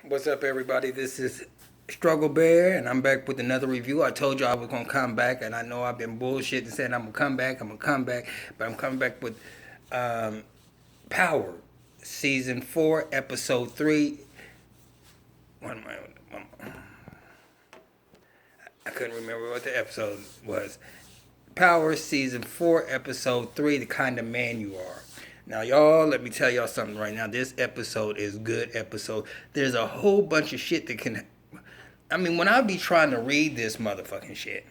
What's up, everybody? This is Struggle Bear, and I'm back with another review. I told you I was gonna come back, and I know I've been bullshitting saying I'm gonna come back, but I'm coming back with um, Power, Season 4, Episode 3. I couldn't remember what the episode was. Power, Season 4, Episode 3, The Kind of Man You Are. Now, y'all, let me tell y'all something right now. This episode is good episode. There's a whole bunch of shit that can... I mean, when I be trying to read this motherfucking shit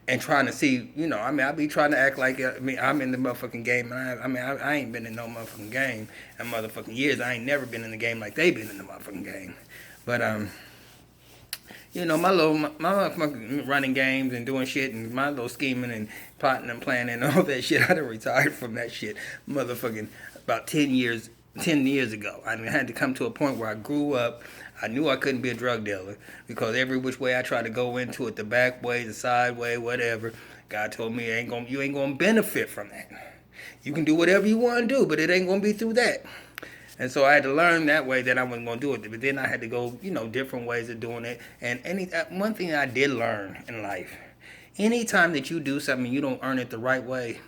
and trying to see, I be trying to act like, I'm in the motherfucking game. And I ain't been in no motherfucking game in motherfucking years. I ain't never been in the game like they been in the motherfucking game. But, my motherfucking running games and doing shit and my little scheming and plotting and planning and all that shit. I done retired from that shit, motherfucking about 10 years ago. I had to come to a point where I grew up. I knew I couldn't be a drug dealer because every which way I tried to go into it, the back way, the side way, whatever, God told me you ain't gonna benefit from that. You can do whatever you want to do, but it ain't gonna be through that. And so I had to learn that way that I wasn't going to do it. But then I had to go, different ways of doing it. And one thing I did learn in life, anytime that you do something you don't earn it the right way,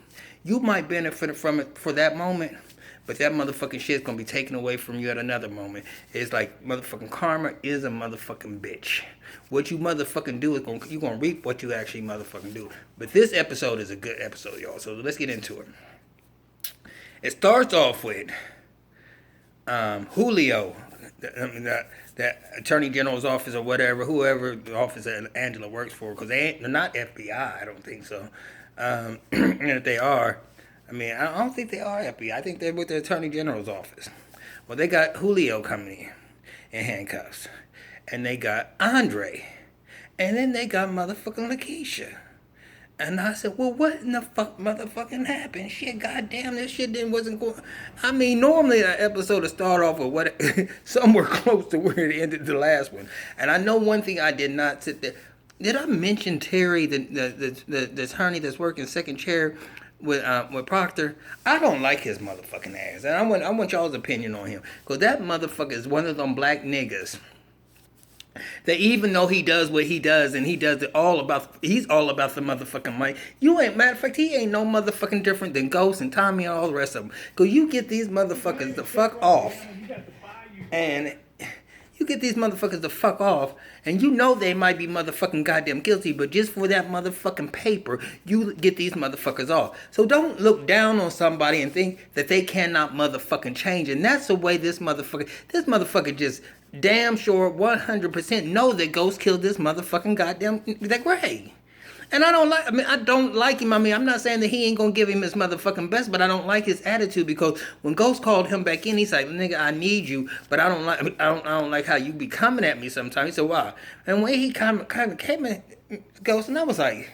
you might benefit from it for that moment, but that motherfucking shit's going to be taken away from you at another moment. It's like motherfucking karma is a motherfucking bitch. What you motherfucking do is you're going to reap what you actually motherfucking do. But this episode is a good episode, y'all. So let's get into it. It starts off with... Julio, that Attorney General's office or whatever, whoever the office that Angela works for, because they're not FBI, I don't think so. And if they are, I don't think they are FBI. I think they're with the Attorney General's office. Well, they got Julio coming in handcuffs, and they got Andre, and then they got motherfucking Lakeisha. And I said, well, what in the fuck motherfucking happened? Shit, goddamn, this shit wasn't going... normally an episode would start off with what somewhere close to where it ended the last one. And I know one thing I did not sit there... Did I mention Terry, the attorney that's working second chair with Proctor? I don't like his motherfucking ass. And I want y'all's opinion on him. Because that motherfucker is one of them black niggas that even though he does what he does and he does it he's all about the motherfucking money. Matter of fact, he ain't no motherfucking different than Ghost and Tommy and all the rest of them. Cause you get these motherfuckers the fuck off, and you get these motherfuckers the fuck off, and you know they might be motherfucking goddamn guilty, but just for that motherfucking paper, you get these motherfuckers off. So don't look down on somebody and think that they cannot motherfucking change. And that's the way this motherfucker just damn sure 100% know that Ghost killed this motherfucking goddamn that Gray. And I don't like him. I'm not saying that he ain't gonna give him his motherfucking best, but I don't like his attitude because when Ghost called him back in, he's like, nigga, I need you, but I don't like how you be coming at me sometimes. He said, why? And when he kind of came at Ghost, and I was like,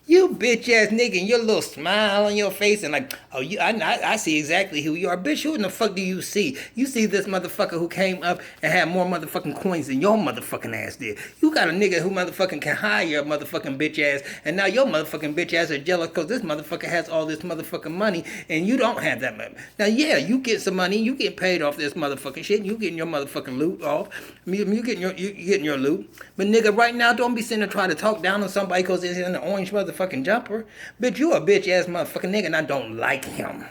you bitch ass nigga, and your little smile on your face, and like, oh, I see exactly who you are, bitch. Who in the fuck do you see? You see this motherfucker who came up and had more motherfucking coins than your motherfucking ass did. You got a nigga who motherfucking can hire your motherfucking bitch ass, and now your motherfucking bitch ass are jealous because this motherfucker has all this motherfucking money, and you don't have that money. Now, yeah, you get some money, you get paid off this motherfucking shit, and you getting your motherfucking loot off. You getting your loot, but nigga, right now, don't be sitting there trying to talk down on somebody because it's in the orange motherfucking jumper. Bitch, you a bitch ass motherfucking nigga, and I don't like him.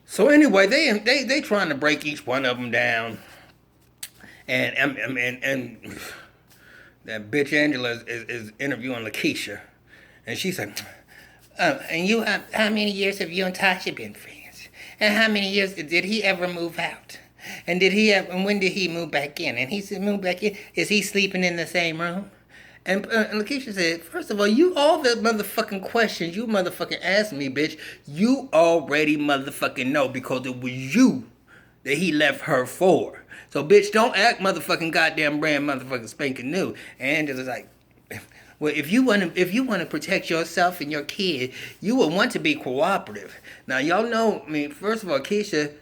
So anyway, they trying to break each one of them down, and that bitch Angela is interviewing Lakeisha, and she said, and you how many years have you and Tasha been friends? And how many years did he ever move out? And when did he move back in? And he said, move back in. Is he sleeping in the same room? And Lakeisha said, first of all, all the motherfucking questions you motherfucking asked me, bitch, you already motherfucking know because it was you that he left her for. So, bitch, don't act motherfucking goddamn brand motherfucking spanking new. And it was like, well, if you want to protect yourself and your kid, you will want to be cooperative. Now, y'all know, first of all, Keisha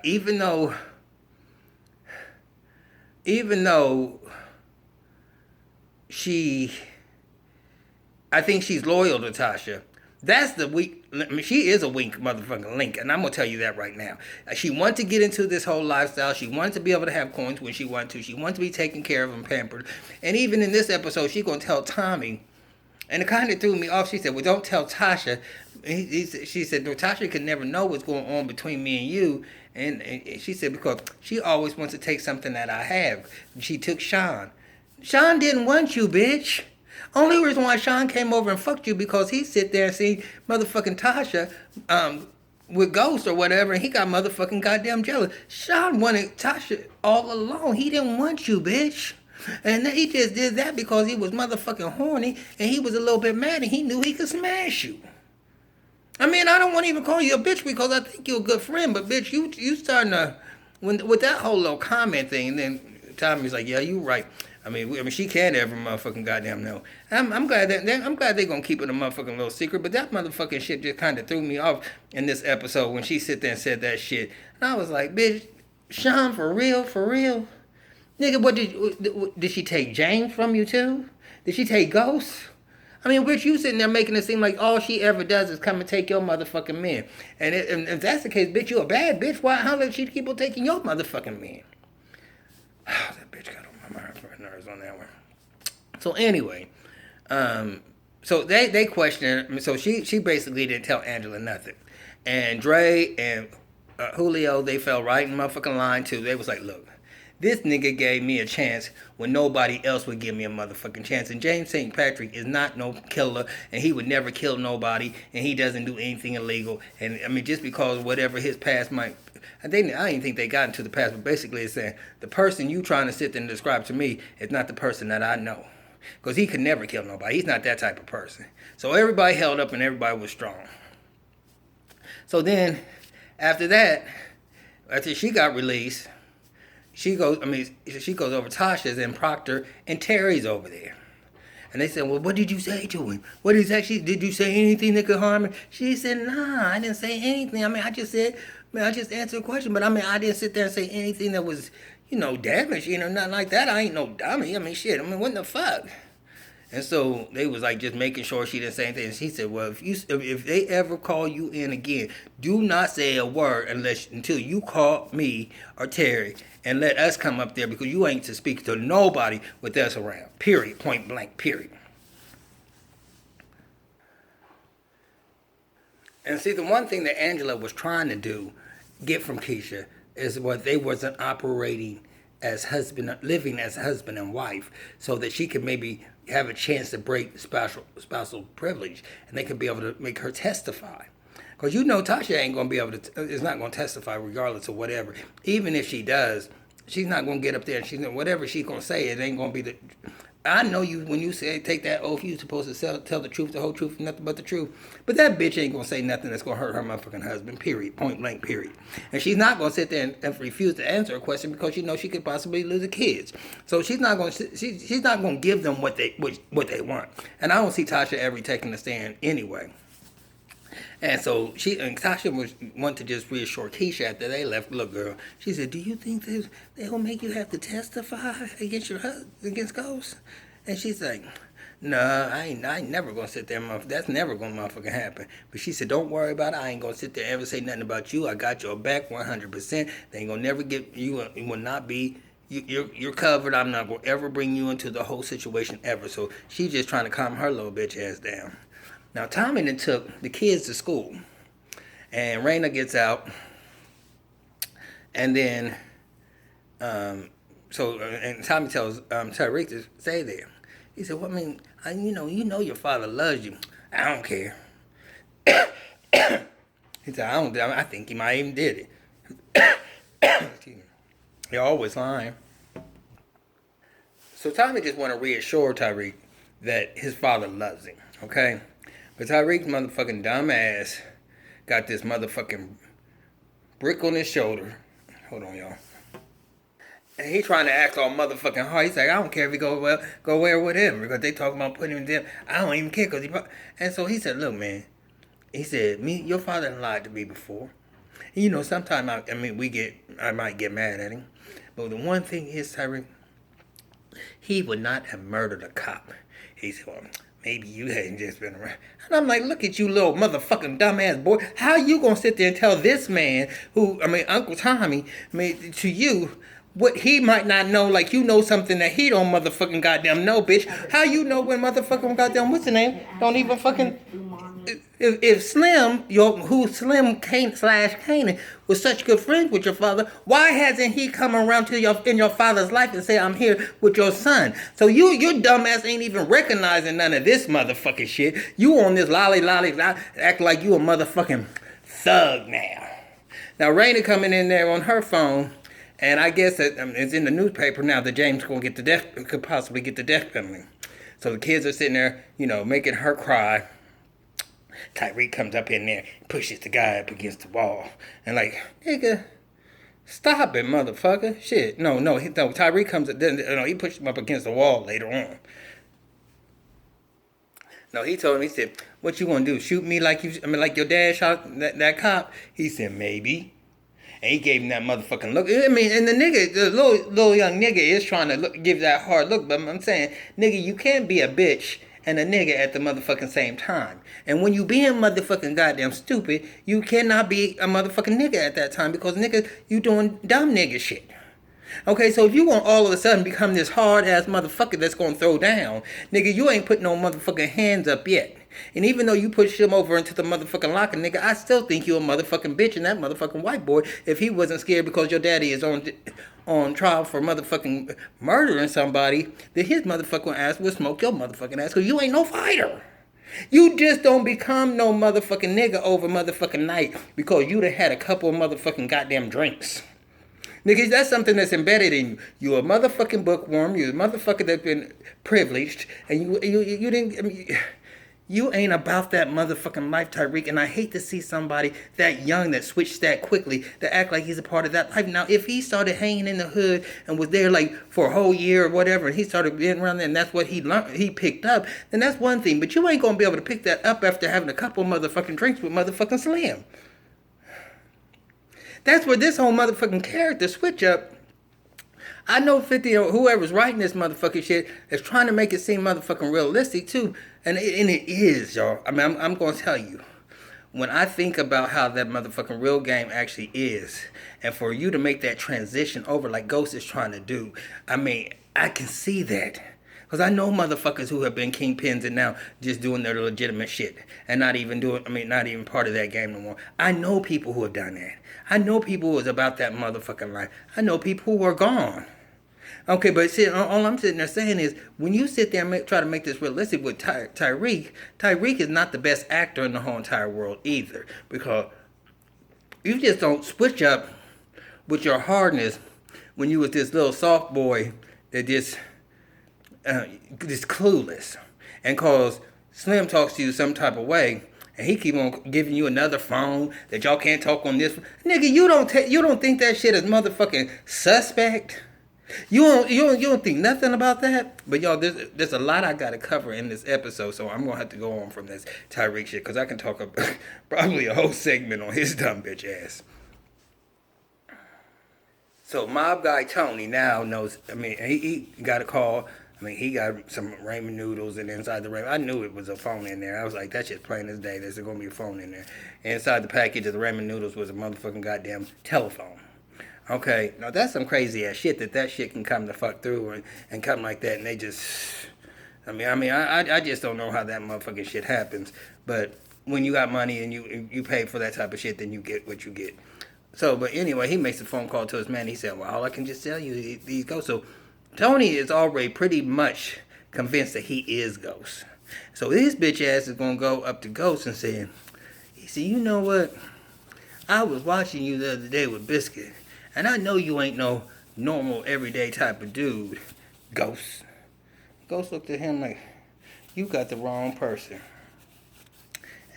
even though I think she's loyal to Tasha, That's the weak. I mean, she is a weak motherfucking link, and I'm gonna tell you that right now. She wanted to get into this whole lifestyle. She wanted to be able to have coins when she wanted to. She wanted to be taken care of and pampered. And even in this episode, she gonna tell Tommy, and it kind of threw me off. She said, "Well, don't tell Tasha." She said, "No, Tasha could never know what's going on between me and you." And she said, because she always wants to take something that I have. She took Sean. Sean didn't want you, bitch. Only reason why Sean came over and fucked you because he sit there and see motherfucking Tasha with Ghost or whatever, and he got motherfucking goddamn jealous. Sean wanted Tasha all along. He didn't want you, bitch. And he just did that because he was motherfucking horny and he was a little bit mad and he knew he could smash you. I mean, I don't want to even call you a bitch because I think you're a good friend, but bitch, you starting to with that whole little comment thing. And then Tommy's like, yeah, you right. I mean, she can't ever motherfucking goddamn know. I'm glad they're gonna keep it a motherfucking little secret. But that motherfucking shit just kind of threw me off in this episode when she sit there and said that shit. And I was like, bitch, Sean, for real, nigga. What did she take James from you too? Did she take Ghost? I mean, bitch, you sitting there making it seem like all she ever does is come and take your motherfucking man. And if that's the case, bitch, you a bad bitch. How does she keep on taking your motherfucking man? That bitch got on my nerves on that one. So anyway, so they questioned her. So she basically didn't tell Angela nothing. And Dre and Julio, they fell right in motherfucking line too. They was like, look, this nigga gave me a chance when nobody else would give me a motherfucking chance. And James St. Patrick is not no killer, and he would never kill nobody, and he doesn't do anything illegal. And I mean, just because whatever his past might, I didn't think they got into the past, but basically it's saying the person you trying to sit there and describe to me is not the person that I know. Because he could never kill nobody. He's not that type of person. So everybody held up and everybody was strong. So then, after that, after she got released, she goes over Tasha's and Proctor and Terry's over there. And they said, well, what did you say to him? What exactly, did you say anything that could harm him? She said, nah, I didn't say anything. I mean, I just answered a question, but I mean, I didn't sit there and say anything that was, damage, nothing like that. I ain't no dummy. I mean, shit, what the fuck? And so they was like just making sure she didn't say anything. And she said, well, if they ever call you in again, do not say a word until you call me or Terry and let us come up there because you ain't to speak to nobody with us around. Period. Point blank. Period. And see, the one thing that Angela was trying to get from Keisha, is what they wasn't operating living as husband and wife, so that she could maybe have a chance to break spousal privilege, and they could be able to make her testify. Because Tasha ain't gonna be able to, is not gonna testify regardless of whatever. Even if she does, she's not gonna get up there and whatever she's gonna say, it ain't gonna be the. I know you when you say take that oath, you supposed to tell the truth, the whole truth, and nothing but the truth. But that bitch ain't gonna say nothing that's gonna hurt her motherfucking husband. Period. Point blank. Period. And she's not gonna sit there and refuse to answer a question because she knows she could possibly lose the kids. So she's not gonna give them what they want. And I don't see Tasha ever taking a stand anyway. And so Tasha was want to just reassure Keisha after they left. Look, girl, she said, do you think they'll make you have to testify against your husband, against Ghost? And she's like, nah, I ain't never gonna sit there, that's never gonna motherfucking happen. But she said, don't worry about it. I ain't gonna sit there and ever say nothing about you. I got your back 100%. They ain't gonna never get you. It will not be. You're covered. I'm not gonna ever bring you into the whole situation ever. So she's just trying to calm her little bitch ass down. Now, Tommy then took the kids to school, and Raina gets out, and then, and Tommy tells Tariq to stay there. He said, well, I mean, you know your father loves you. I don't care. He said, I think he might even did it. You're always lying. So Tommy just want to reassure Tariq that his father loves him, okay? But Tyreek's motherfucking dumb ass got this motherfucking brick on his shoulder. Hold on, y'all. And he trying to act all motherfucking hard. He's like, I don't care if he go where with him because they talking about putting him in jail. I don't even care because And so he said, look, man. He said, your father lied to me before. And sometimes I might get mad at him. But the one thing is, Tyreek, he would not have murdered a cop. He said, well, maybe you hadn't just been around. And I'm like, look at you, little motherfucking dumbass boy. How you gonna sit there and tell this man, Uncle Tommy, to you, what he might not know, like you know something that he don't motherfucking goddamn know, bitch. How you know when motherfucking goddamn, what's the name? Don't even fucking... If Slim, who Slim Kane slash Kanan was such good friends with your father, why hasn't he come around to in your father's life and say, I'm here with your son? So your dumbass ain't even recognizing none of this motherfucking shit. You on this lolly, act like you a motherfucking thug now. Now Raina coming in there on her phone, and I guess that it's in the newspaper now that James could possibly get the death penalty. So the kids are sitting there, making her cry. Tyreek comes up in there and pushes the guy up against the wall. And like, nigga, stop it, motherfucker. Shit. No, Tyreek comes up, he pushed him up against the wall later on. No, he told him, he said, what you gonna do? Shoot me like your dad shot that cop? He said, maybe. And he gave him that motherfucking look. I mean, and the little young nigga is trying to give that hard look. But I'm saying, nigga, you can't be a bitch and a nigga at the motherfucking same time. And when you being motherfucking goddamn stupid, you cannot be a motherfucking nigga at that time because, nigga, you doing dumb nigga shit. Okay, so if you want all of a sudden become this hard-ass motherfucker that's gonna throw down, nigga, you ain't putting no motherfucking hands up yet. And even though you push him over into the motherfucking locker, nigga, I still think you a motherfucking bitch and that motherfucking white boy if he wasn't scared because your daddy is on trial for motherfucking murdering somebody, then his motherfucking ass will smoke your motherfucking ass because you ain't no fighter. You just don't become no motherfucking nigga over motherfucking night because you done had a couple of motherfucking goddamn drinks. Nigga, that's something that's embedded in you. You a motherfucking bookworm. You a motherfucker that's been privileged. And you didn't... I mean, you ain't about that motherfucking life, Tyreek. And I hate to see somebody that young that switched that quickly to act like he's a part of that life. Now, if he started hanging in the hood and was there like for a whole year or whatever, and he started being around there and that's what he learned, he picked up, then that's one thing. But you ain't gonna be able to pick that up after having a couple motherfucking drinks with motherfucking Slim. That's where this whole motherfucking character switch up. I know 50 or whoever's writing this motherfucking shit is trying to make it seem motherfucking realistic too. And it is, y'all. I mean, I'm going to tell you. When I think about how that motherfucking real game actually is, and for you to make that transition over like Ghost is trying to do, I mean, I can see that. Because I know motherfuckers who have been kingpins and now just doing their legitimate shit. And not even part of that game no more. I know people who have done that. I know people who is about that motherfucking life. I know people who are gone. Okay, but see, all I'm sitting there saying is, when you sit there and try to make this realistic with Tyreek is not the best actor in the whole entire world either. Because you just don't switch up with your hardness when you was this little soft boy that just clueless. And cause Slim talks to you some type of way, and he keep on giving you another phone that y'all can't talk on this. Nigga, you don't think that shit is motherfucking suspect? You don't think nothing about that? But y'all, there's a lot I gotta cover in this episode, so I'm gonna have to go on from this Tyreek shit, because I can talk about probably a whole segment on his dumb bitch ass. So mob guy Tony now knows, I mean, he got a call. I mean, he got some ramen noodles, and inside the ramen, I knew it was a phone in there. I was like, that shit's plain as day. There's gonna be a phone in there. And inside the package of the ramen noodles was a motherfucking goddamn telephone. Okay, now that's some crazy ass shit that shit can come the fuck through and come like that, and they just, I just don't know how that motherfucking shit happens. But when you got money and you pay for that type of shit, then you get what you get. So, but anyway, he makes a phone call to his man. He said, well, all I can just tell you, these ghosts. So Tony is already pretty much convinced that he is Ghost. So his bitch ass is gonna go up to Ghost and say, he said, you know what? I was watching you the other day with Biscuit. And I know you ain't no normal, everyday type of dude, Ghost. Ghost looked at him like, you got the wrong person.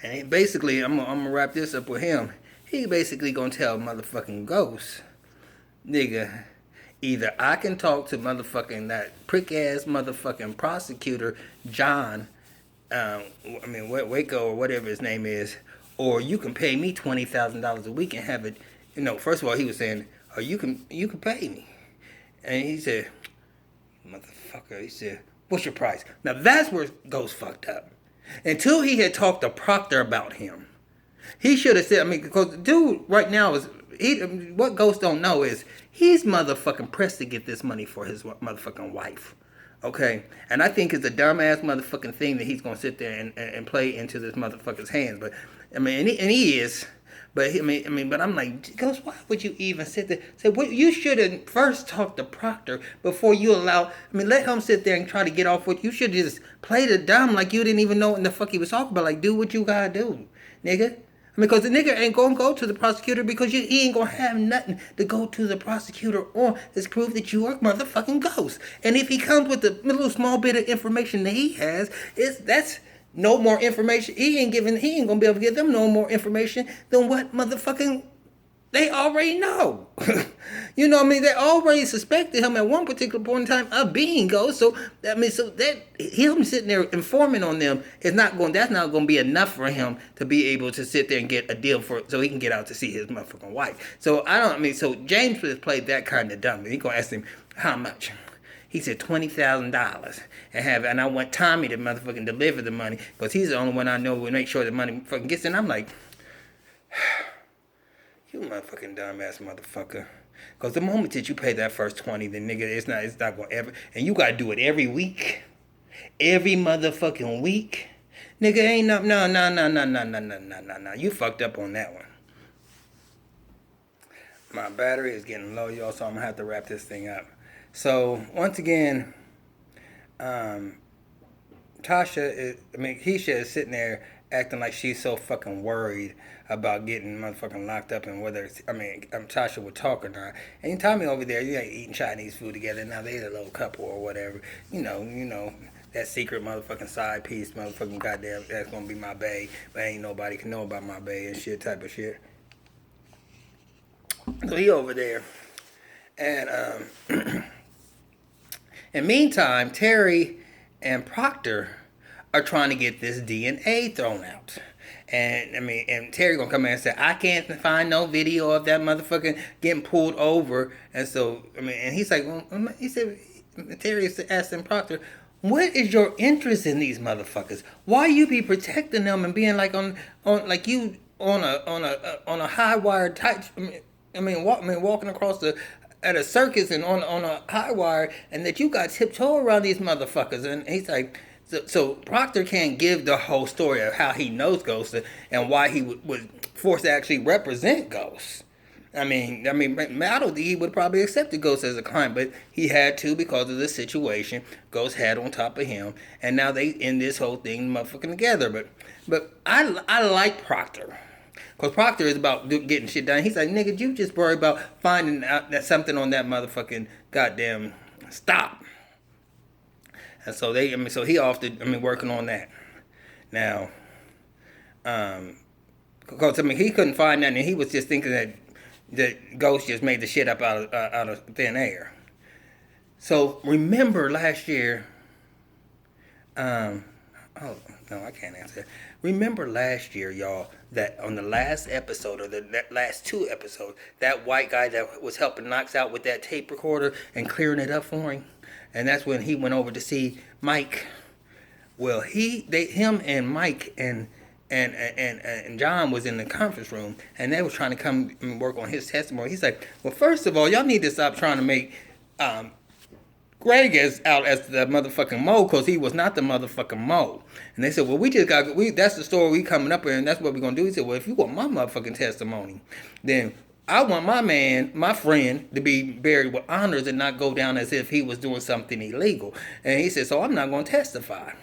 And basically, I'm gonna wrap this up with him. He basically gonna tell motherfucking Ghost, nigga, either I can talk to motherfucking that prick-ass motherfucking prosecutor, John, Waco or whatever his name is, or you can pay me $20,000 a week and have it, first of all, he was saying, or you can pay me. And he said, motherfucker, he said, What's your price? Now that's where Ghost fucked up. Until he had talked to Proctor about him, he should have said. I mean, because the dude right now is what Ghost don't know is he's motherfucking pressed to get this money for his motherfucking wife. Okay, and I think it's a dumbass motherfucking thing that he's gonna sit there and play into this motherfucker's hands. But I mean, and he is. But but I'm like, Ghost, why would you even sit there? Say, what you should have first talked to Proctor before you allow. Let him sit there and try to get off what you should just play the dumb like you didn't even know what the fuck he was talking about. Like, do what you gotta do, nigga. Because the nigga ain't gonna go to the prosecutor because he ain't gonna have nothing to go to the prosecutor on to prove that you are motherfucking Ghost. And if he comes with the little small bit of information that he has, that's no more information. He ain't gonna be able to give them no more information than what motherfucking they already know. You know what I mean? They already suspected him at one particular point in time of being Ghost. So that him sitting there informing on them that's not going to be enough for him to be able to sit there and get a deal so he can get out to see his motherfucking wife. So so James has played that kind of dumb. He gonna ask him how much. He said $20,000 and I want Tommy to motherfucking deliver the money because he's the only one I know will make sure the money fucking gets in. I'm like, you motherfucking dumbass motherfucker. Because the moment that you pay that first 20, then nigga, it's not going to ever, and you got to do it every week. Every motherfucking week. Nigga, ain't no. You fucked up on that one. My battery is getting low, y'all, so I'm going to have to wrap this thing up. So, once again, Keisha is sitting there acting like she's so fucking worried about getting motherfucking locked up and whether Tasha would talk or not. And Tommy over there, you ain't eating Chinese food together. Now they're a little couple or whatever. You know, that secret motherfucking side piece, motherfucking goddamn, that's gonna be my bae, but ain't nobody can know about my bae and shit type of shit. So he over there. And, in the meantime, Terry and Proctor are trying to get this DNA thrown out. And Terry gonna come in and say, I can't find no video of that motherfucker getting pulled over. And so, and he's like, Terry is asking Proctor, what is your interest in these motherfuckers? Why you be protecting them and being like on a high wire type? Walking across at a circus and on a high wire, and that you got tiptoe around these motherfuckers. And he's like, so Proctor can't give the whole story of how he knows Ghost and why he was forced to actually represent Ghost. I don't think he would probably accepted Ghost as a client, but he had to because of the situation Ghost had on top of him, and now they end this whole thing motherfucking together. But I like Proctor. Because Proctor is about getting shit done. He's like, nigga, you just worry about finding out that something on that motherfucking goddamn stop. And so he off to, working on that. Now, because, he couldn't find nothing. And he was just thinking that Ghost just made the shit up out of thin air. So, remember last year, oh, no, I can't answer that. Remember last year, y'all, that on the last episode, or the last two episodes, that white guy that was helping Knox out with that tape recorder and clearing it up for him? And that's when he went over to see Mike. Well, him and Mike and John was in the conference room, and they was trying to come and work on his testimony. He's like, well, first of all, y'all need to stop trying to make Greg out as the motherfucking Mo, because he was not the motherfucking Mo. And they said, well, that's the story we coming up with, and that's what we're going to do. He said, well, if you want my motherfucking testimony, then I want my friend, to be buried with honors and not go down as if he was doing something illegal. And he said, so I'm not going to testify.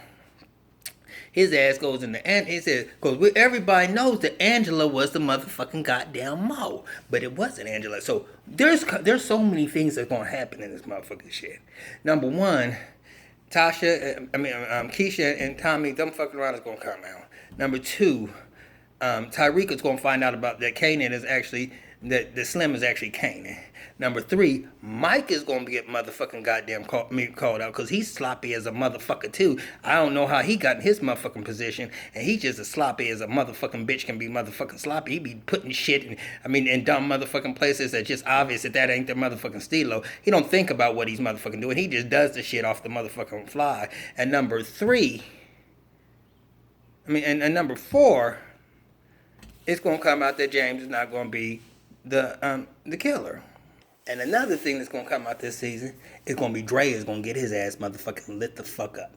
His ass goes in and he said, because everybody knows that Angela was the motherfucking goddamn Mo, but it wasn't Angela. So there's so many things that's going to happen in this motherfucking shit. Number one, Keisha and Tommy, them fucking around is going to come out. Number two, Tyreek is going to find out about that Kanan is actually that the Slim is actually Kanan. Number 3, Mike is gonna get motherfucking goddamn called out because he's sloppy as a motherfucker too. I don't know how he got in his motherfucking position, and he's just as sloppy as a motherfucking bitch can be motherfucking sloppy. He be putting shit in dumb motherfucking places that just obvious that ain't the motherfucking stilo. He don't think about what he's motherfucking doing. He just does the shit off the motherfucking fly. And number 3, and number 4, it's gonna come out that James is not gonna be the killer. And another thing that's gonna come out this season is gonna be Dre is gonna get his ass motherfucking lit the fuck up.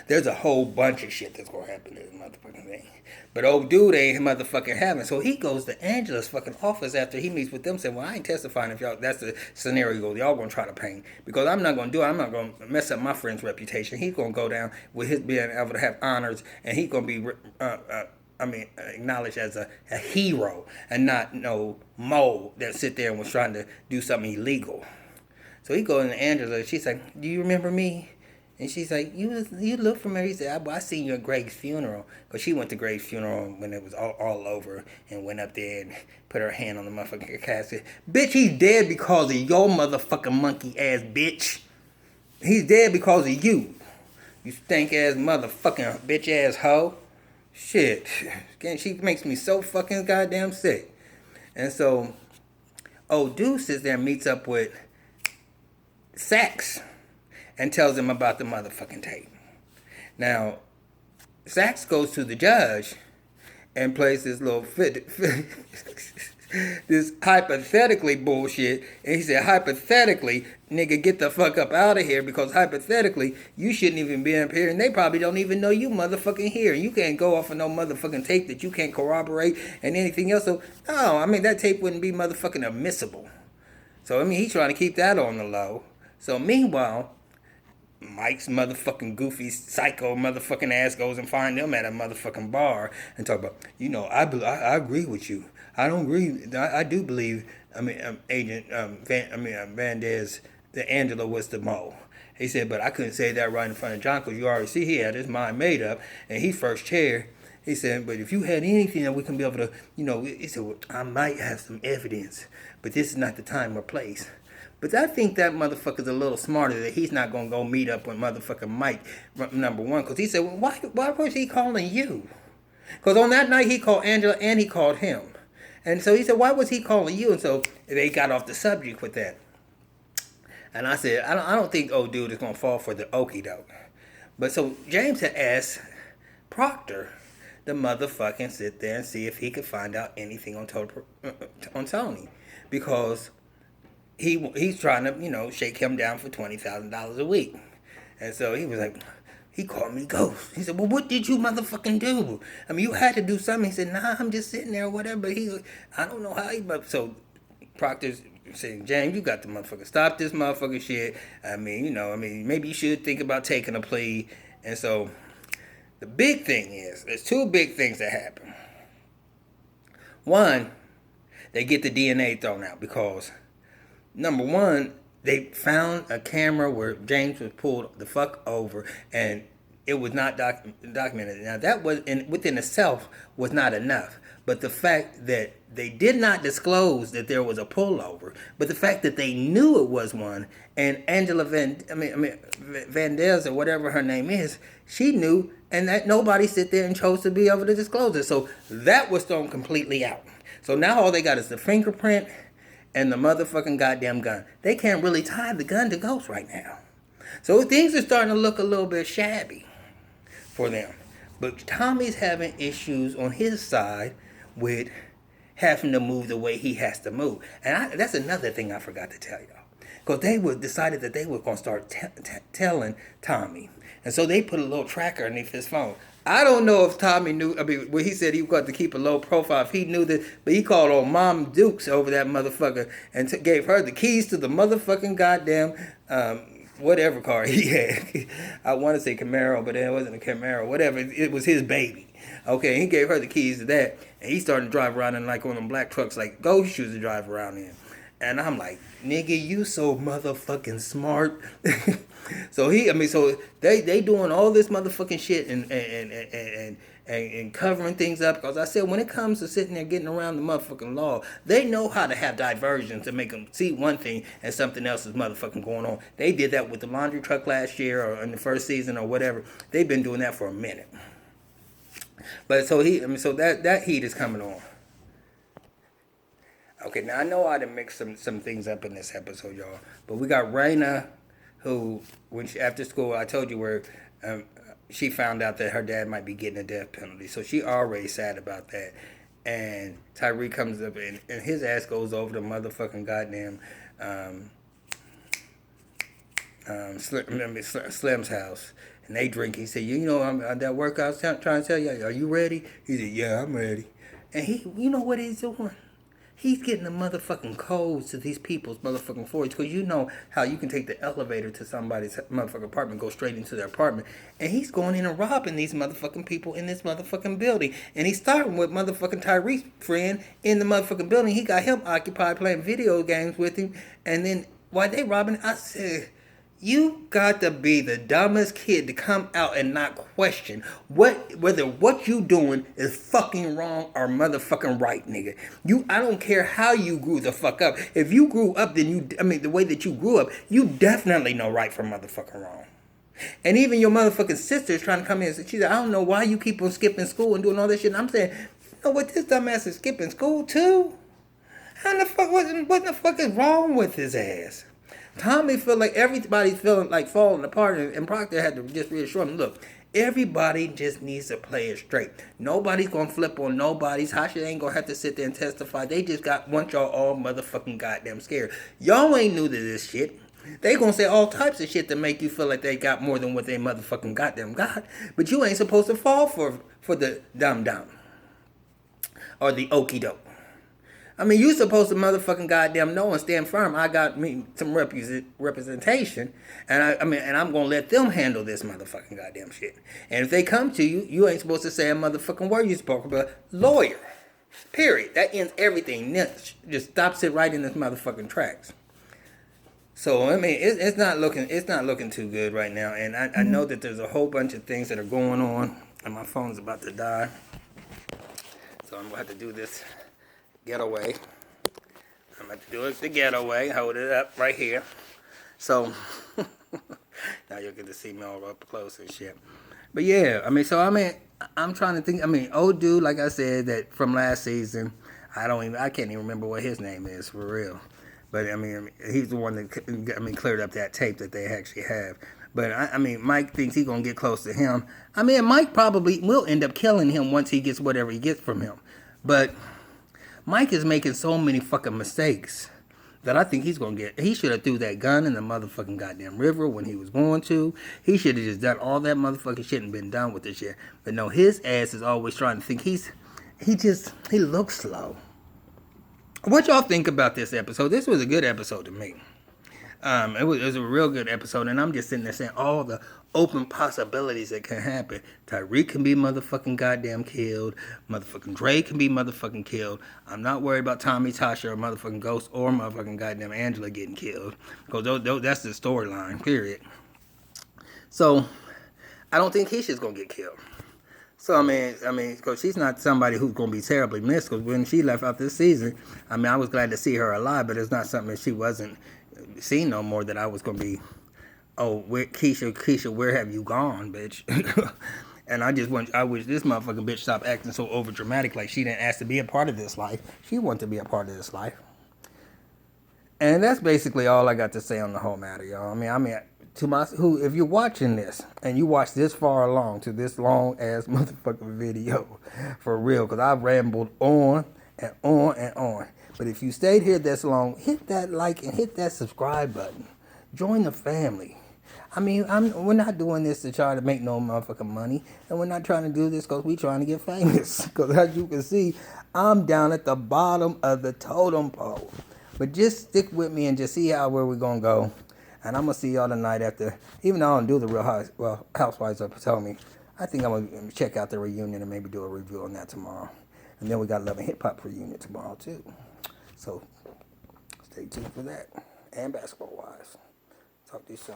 There's a whole bunch of shit that's gonna happen in this motherfucking thing. But old dude ain't motherfucking having. So he goes to Angela's fucking office after he meets with them, saying, well, I ain't testifying if y'all, that's the scenario y'all gonna try to paint. Because I'm not gonna do it. I'm not gonna mess up my friend's reputation. He's gonna go down with his being able to have honors, and he's gonna be acknowledged as a hero and not no mole that sit there and was trying to do something illegal. So he goes to Angela. She's like, do you remember me? And she's like, you look familiar. He said, I seen you at Greg's funeral. Because she went to Greg's funeral when it was all over and went up there and put her hand on the motherfucking casket. Bitch, he's dead because of your motherfucking monkey ass bitch. He's dead because of you. You stank ass motherfucking bitch ass hoe. Shit. She makes me so fucking goddamn sick. And so, old dude sits there and meets up with Saxe and tells him about the motherfucking tape. Now, Saxe goes to the judge and plays this little this hypothetically bullshit. And he said, hypothetically, nigga, get the fuck up out of here, because hypothetically, you shouldn't even be up here, and they probably don't even know you motherfucking here. You can't go off of no motherfucking tape that you can't corroborate and anything else. So, no, that tape wouldn't be motherfucking admissible. So, he's trying to keep that on the low. So, meanwhile, Mike's motherfucking goofy psycho motherfucking ass goes and find them at a motherfucking bar and talk about, I agree with you. I don't agree. I do believe. Agent Vandez, that Angela was the mole. He said, but I couldn't say that right in front of John because you already see he had his mind made up and he first chair. He said, but if you had anything that we can be able to, he said, well, I might have some evidence, but this is not the time or place. But I think that motherfucker's a little smarter that he's not going to go meet up with motherfucking Mike, number one. Because he said, well, why was he calling you? Because on that night he called Angela and he called him. And so he said, why was he calling you? And so they got off the subject with that. And I said, I don't think old dude is going to fall for the okie doke. But so James had asked Proctor to motherfucking sit there and see if he could find out anything on Tony. Because he's trying to, shake him down for $20,000 a week. And so he was like, he called me Ghost. He said, well, what did you motherfucking do? You had to do something. He said, nah, I'm just sitting there or whatever. But I don't know how so Proctor's saying, James, you got the motherfucker. Stop this motherfucking shit. Maybe you should think about taking a plea. And so the big thing is, there's two big things that happen. One, they get the DNA thrown out because, number one, they found a camera where James was pulled the fuck over, and it was not documented. Now, that was within itself was not enough. But the fact that they did not disclose that there was a pullover, but the fact that they knew it was one, and Angela Vandez or whatever her name is, she knew, and that nobody sit there and chose to be able to disclose it. So that was thrown completely out. So now all they got is the fingerprint and the motherfucking goddamn gun. They can't really tie the gun to Ghost right now. So things are starting to look a little bit shabby for them. But Tommy's having issues on his side with having to move the way he has to move. And that's another thing I forgot to tell y'all. Because they decided that they were going to start telling Tommy. And so they put a little tracker underneath his phone. I don't know if Tommy knew, when he said he was going to keep a low profile, if he knew this, but he called old Mom Dukes over that motherfucker and gave her the keys to the motherfucking goddamn, whatever car he had. I want to say Camaro, but it wasn't a Camaro, whatever, it was his baby. Okay, he gave her the keys to that, and he started to drive around in like one of them black trucks like Ghost used to drive around in. And I'm like, nigga, you so motherfucking smart. So they doing all this motherfucking shit, and and covering things up. Because I said, when it comes to sitting there getting around the motherfucking law, they know how to have diversions to make them see one thing and something else is motherfucking going on. They did that with the laundry truck last year or in the first season or whatever. They've been doing that for a minute. But so so that heat is coming on. Okay, now I know I done mixed some things up in this episode, y'all. But we got Raina, who after school I told you where she found out that her dad might be getting a death penalty, so she already sad about that. And Tyree comes up and his ass goes over to motherfucking goddamn Slim's house. And they drink. He said, you know, I'm at that workout trying to tell you, are you ready? He said, yeah, I'm ready. And you know what he's doing? He's getting the motherfucking codes to these people's motherfucking floors. Because you know how you can take the elevator to somebody's motherfucking apartment, go straight into their apartment. And he's going in and robbing these motherfucking people in this motherfucking building. And he's starting with motherfucking Tyree's friend in the motherfucking building. He got him occupied playing video games with him. And then while they robbing, I said, you got to be the dumbest kid to come out and not question whether what you doing is fucking wrong or motherfucking right, nigga. I don't care how you grew the fuck up. If you grew up, then the way that you grew up, you definitely know right from motherfucking wrong. And even your motherfucking sister is trying to come in and say, she's like, I don't know why you keep on skipping school and doing all this shit. And I'm saying, you know what, this dumbass is skipping school too? How the fuck, what the fuck is wrong with his ass? Tommy feel like everybody's feeling like falling apart, and Proctor had to just reassure him, look, everybody just needs to play it straight. Nobody's gonna flip on nobody's. Hasha ain't gonna have to sit there and testify. They just want y'all all motherfucking goddamn scared. Y'all ain't new to this shit. They gonna say all types of shit to make you feel like they got more than what they motherfucking goddamn got. But you ain't supposed to fall for the dumb or the okey doke. I mean, you supposed to motherfucking goddamn know and stand firm. I got me some representation, and I'm gonna let them handle this motherfucking goddamn shit. And if they come to you, you ain't supposed to say a motherfucking word. You supposed to be a lawyer. Period. That ends everything. Just stops it right in this motherfucking tracks. So I mean, it's not looking too good right now. And I know that there's a whole bunch of things that are going on, and my phone's about to die. So I'm gonna have to do this getaway. I'm going to do it the getaway. Hold it up right here. So, now you'll get to see me all up close and shit. But yeah, I'm trying to think. Old dude, like I said, that from last season, I can't even remember what his name is for real. But he's the one that cleared up that tape that they actually have. But Mike thinks he's gonna get close to him. Mike probably will end up killing him once he gets whatever he gets from him. But Mike is making so many fucking mistakes that I think he should have threw that gun in the motherfucking goddamn river when he was going to. He should have just done all that motherfucking shit and been done with this shit. But no, his ass is always trying to think he looks slow. What y'all think about this episode? This was a good episode to me. It was a real good episode, and I'm just sitting there saying all the open possibilities that can happen. Tyreek can be motherfucking goddamn killed. Motherfucking Dre can be motherfucking killed. I'm not worried about Tommy, Tasha, or motherfucking Ghost, or motherfucking goddamn Angela getting killed. Because that's the storyline, period. So, I don't think Keisha's going to get killed. So, because she's not somebody who's going to be terribly missed. Because when she left out this season, I was glad to see her alive, but it's not something that she wasn't seen no more that I was going to be, Keisha, where have you gone, bitch? And I wish this motherfucking bitch stopped acting so over dramatic, like she didn't ask to be a part of this life. She wanted to be a part of this life. And that's basically all I got to say on the whole matter, y'all. If you're watching this and you watch this far along to this long ass motherfucking video, for real, because I've rambled on and on and on. But if you stayed here this long, hit that like and hit that subscribe button. Join the family. We're not doing this to try to make no motherfucking money. And we're not trying to do this because we're trying to get famous. Because as you can see, I'm down at the bottom of the totem pole. But just stick with me and just see where we're going to go. And I'm going to see y'all tonight after, even though I don't do the Real Housewives up told me, I think I'm going to check out the reunion and maybe do a review on that tomorrow. And then we got Love and Hip Hop reunion tomorrow too. So stay tuned for that. And basketball wise. Talk to you soon.